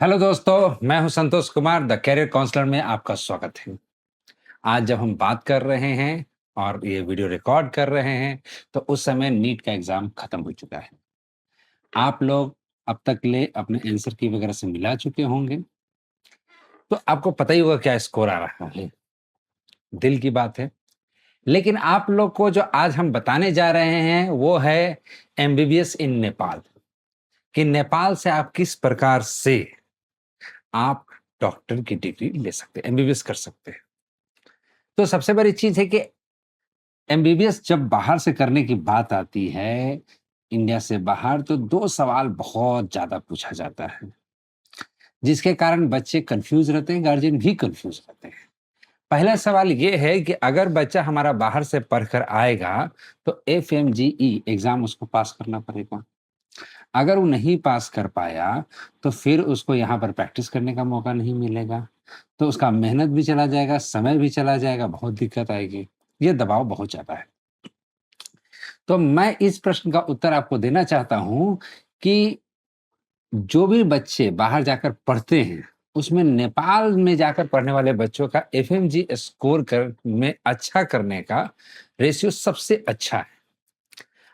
Hello दोस्तों, मैं हूं Santosh Kumar the career counsellor में आपका स्वागत है। आज जब हम बात कर रहे हैं और ये वीडियो रिकॉर्ड कर रहे हैं, तो उस समय नीट का एग्जाम खत्म हो चुका है। आप लोग अब तक ले अपने आंसर की वगैरह से मिला चुके होंगे, तो आपको पता ही होगा क्या स्कोर आ रहा है। दिल की बात है। लेकिन आप लोग को जो आज हम बताने जा रहे हैं वो है एमबीबीएस इन नेपाल, कि नेपाल से आप किस प्रकार से आप डॉक्टर की डिग्री ले सकते हैं, एमबीबीएस कर सकते हैं। तो सबसे बड़ी चीज है कि एमबीबीएस जब बाहर से करने की बात आती है, इंडिया से बाहर, तो 2 सवाल बहुत ज़्यादा पूछा जाता है, जिसके कारण बच्चे कन्फ्यूज़ रहते हैं, गार्जियन भी कन्फ्यूज़ रहते हैं। पहला सवाल ये है कि अगर बच्चा हमारा बाहर से पढ़कर आएगा, तो एफएमजीई एग्ज़ाम उसको पास करना पड़ेगा। अगर वो नहीं पास कर पाया, तो फिर उसको यहाँ पर प्रैक्टिस करने का मौका नहीं मिलेगा। तो उसका मेहनत भी चला जाएगा, समय भी चला जाएगा, बहुत दिक्कत आएगी। ये दबाव बहुत ज़्यादा है। तो मैं इस प्रश्न का उत्तर आपको देना चाहता हूं कि जो भी बच्चे बाहर जाकर पढ़ते हैं, उसमें नेपाल में जाकर पढ़ने वाले बच्चों का एफएमजी स्कोर कर में अच्छा करने का रेशियो सबसे अच्छा है।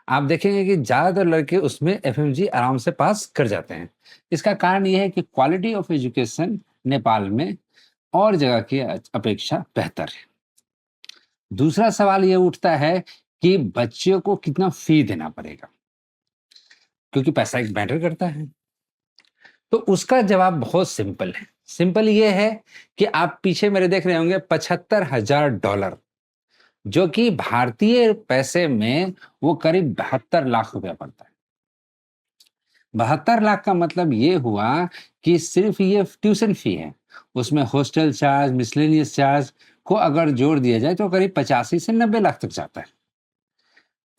आप देखेंगे कि ज़्यादातर लड़के उसमें एफएमजी आराम से पास कर जाते हैं। इसका कारण ये है कि क्वालिटी ऑफ एजुकेशन नेपाल में और जगह की अपेक्षा बेहतर है। दूसरा सवाल ये उठता है कि बच्चों को कितना फी देना पड़ेगा, क्योंकि पैसा एक मैटर करता है। तो उसका जवाब बहुत सिंपल है। सिंपल ये है कि आप पीछे मेरे देख रहे होंगे $75,000, जो कि भारतीय पैसे में वो करीब 72 लाख रुपया पड़ता है। 72 लाख का मतलब ये हुआ कि सिर्फ ये ट्यूशन फी है, उसमें हॉस्टल चार्ज, मिसलेनियस चार्ज को अगर जोड़ दिया जाए तो करीब 85 से 90 लाख तक जाता है।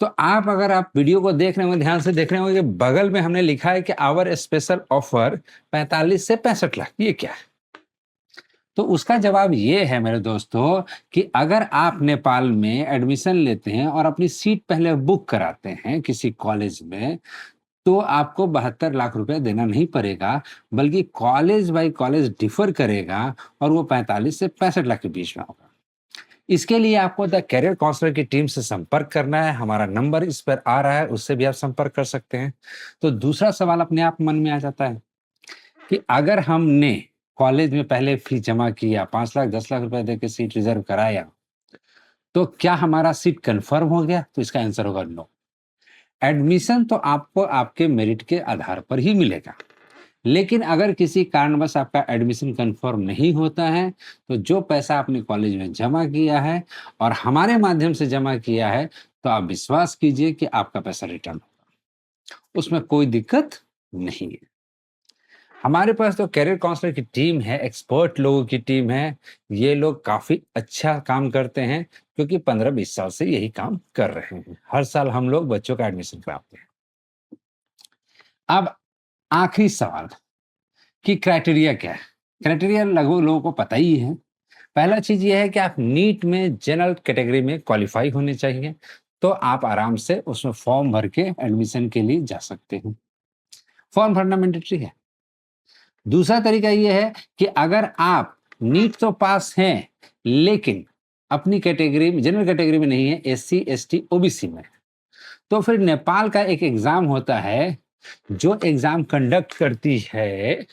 तो अगर आप वीडियो को देख रहे होंगे, ध्यान से देख रहे होंगे, बगल में हमने लिखा है कि आवर स्पेशल ऑफर 45 से 65 लाख। ये क्या है? तो उसका जवाब ये है मेरे दोस्तों कि अगर आप नेपाल में एडमिशन लेते हैं और अपनी सीट पहले बुक कराते हैं किसी कॉलेज में, तो आपको 72 लाख रुपए देना नहीं पड़ेगा, बल्कि कॉलेज बाई कॉलेज डिफर करेगा और वो 45 से 65 लाख के बीच में होगा। इसके लिए आपको द कैरियर काउंसलर की टीम से संपर्क करना है। हमारा नंबर इस पर आ रहा है, उससे भी आप संपर्क कर सकते हैं। तो दूसरा सवाल अपने आप मन में आ जाता है कि अगर हमने कॉलेज में पहले फीस जमा किया, 5 लाख 10 लाख रुपए देके सीट रिजर्व कराया, तो क्या हमारा सीट कंफर्म हो गया? तो इसका आंसर होगा नो। एडमिशन तो आपको आपके मेरिट के आधार पर ही मिलेगा, लेकिन अगर किसी कारणवश आपका एडमिशन कंफर्म नहीं होता है, तो जो पैसा आपने कॉलेज में जमा किया है और हमारे माध्यम से जमा किया है, तो आप विश्वास कीजिए कि आपका पैसा रिटर्न होगा, उसमें कोई दिक्कत नहीं है। हमारे पास तो कैरियर काउंसलर की टीम है, एक्सपर्ट लोगों की टीम है। ये लोग काफी अच्छा काम करते हैं, क्योंकि 15-20 साल से यही काम कर रहे हैं। हर साल हम लोग बच्चों का एडमिशन कराते हैं। अब आखिरी सवाल कि क्राइटेरिया क्या है? क्राइटेरिया लगभग लोगों को पता ही है। पहला चीज ये है कि आप नीट में जनरल कैटेगरी में क्वालिफाई होने चाहिए, तो आप आराम से उसमें फॉर्म भर के एडमिशन के लिए जा सकते हैं। फॉर्म भरना मैंडेटरी है। दूसरा तरीका ये है कि अगर आप नीट तो पास हैं, लेकिन अपनी कैटेगरी में, जनरल कैटेगरी में नहीं है, एससी एसटी ओबीसी में, तो फिर नेपाल का एक एग्जाम होता है, जो एग्जाम कंडक्ट करती है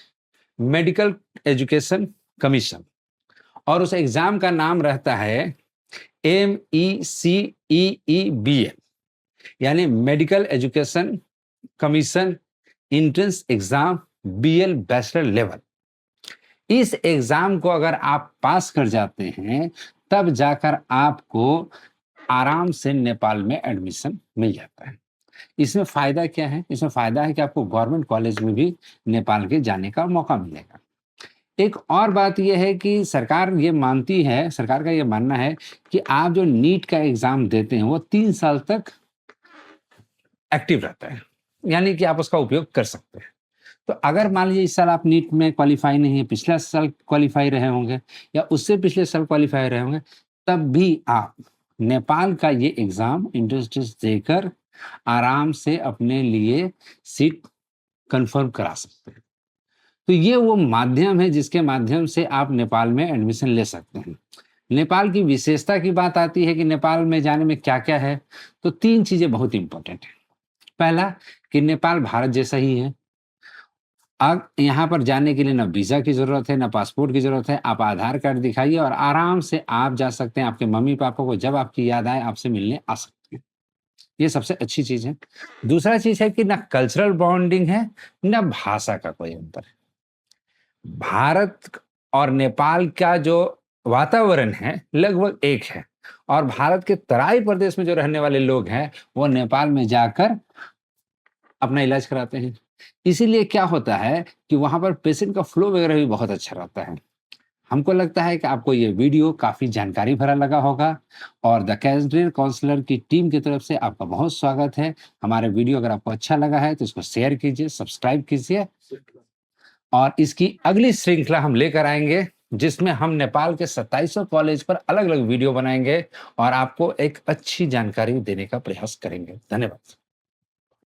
मेडिकल एजुकेशन कमीशन, और उस एग्जाम का नाम रहता है MECEEBL, यानी medical education commission entrance exam BL bachelor level. इस एग्जाम को अगर आप पास कर जाते हैं, तब जाकर आपको आराम से नेपाल में एडमिशन मिल जाता है। इसमें फायदा क्या है? इसमें फायदा है कि आपको गवर्नमेंट कॉलेज में भी नेपाल के जाने का मौका मिलेगा। एक और बात यह है कि सरकार ये मानती है, सरकार का ये मानना है कि आप जो नीट का एग्जाम देते हैं, वो 3 साल तक एक्टिव रहता है, यानी कि आप उसका उपयोग कर सकते हैं। तो अगर मान लीजिए इस साल आप नीट में क्वालिफाई नहीं है, पिछले साल क्वालिफाई रहे होंगे या उससे पिछले साल क्वालिफाई रहे होंगे, तब भी आप नेपाल का ये एग्जाम एंट्रेंस टेस्ट देकर आराम से अपने लिए सीट कंफर्म करा सकते हैं। तो ये वो माध्यम है जिसके माध्यम से आप नेपाल में एडमिशन ले सकते हैं। नेपाल की विशेषता की बात आती है कि नेपाल में जाने में क्या-क्या है, तो 3 चीज़ें बहुत इम्पोर्टेंट हैं। पहला कि नेपाल भारत जैसा ही है। अब यहाँ पर जाने के लिए ना वीज़ा की ज़रूरत है, ना पासपोर्ट की ज़रूरत है। आप आधार कार्ड दिखाइए और आराम से आप जा सकते हैं। आपके मम्मी-पापा को जब आपकी याद आए, आपसे मिलने आ सकते हैं। ये सबसे अच्छी चीज़ है। दूसरा चीज़ है कि ना कल्चरल बॉन्डिंग है, ना भाषा का कोई अंतर है। भारत और नेपाल का जो वातावरण है, लगभग एक है और भारत के तराई प्रदेश में जो रहने वाले लोग हैं, वो नेपाल में जाकर अपना इलाज कराते हैं। इसीलिए क्या होता है कि वहाँ पर पेशेंट का फ्लो वगैरह भी बहुत अच्छा रहता है। हमको लगता है कि आपको ये वीडियो काफ़ी जानकारी भरा लगा होगा और द कैरियर काउंसलर की टीम की तरफ से आपका बहुत स्वागत है। हमारा वीडियो अगर आपको अच्छा लगा है तो इसको शेयर कीजिए, सब्सक्राइब कीजिए और इसकी अगली श्रृंखला हम लेकर आएँगे, जिसमें हम नेपाल के 2700 कॉलेज पर अलग-अलग वीडियो बनाएँगे और आपको एक अच्छी जानकारी देने का प्रयास करेंगे। धन्यवाद।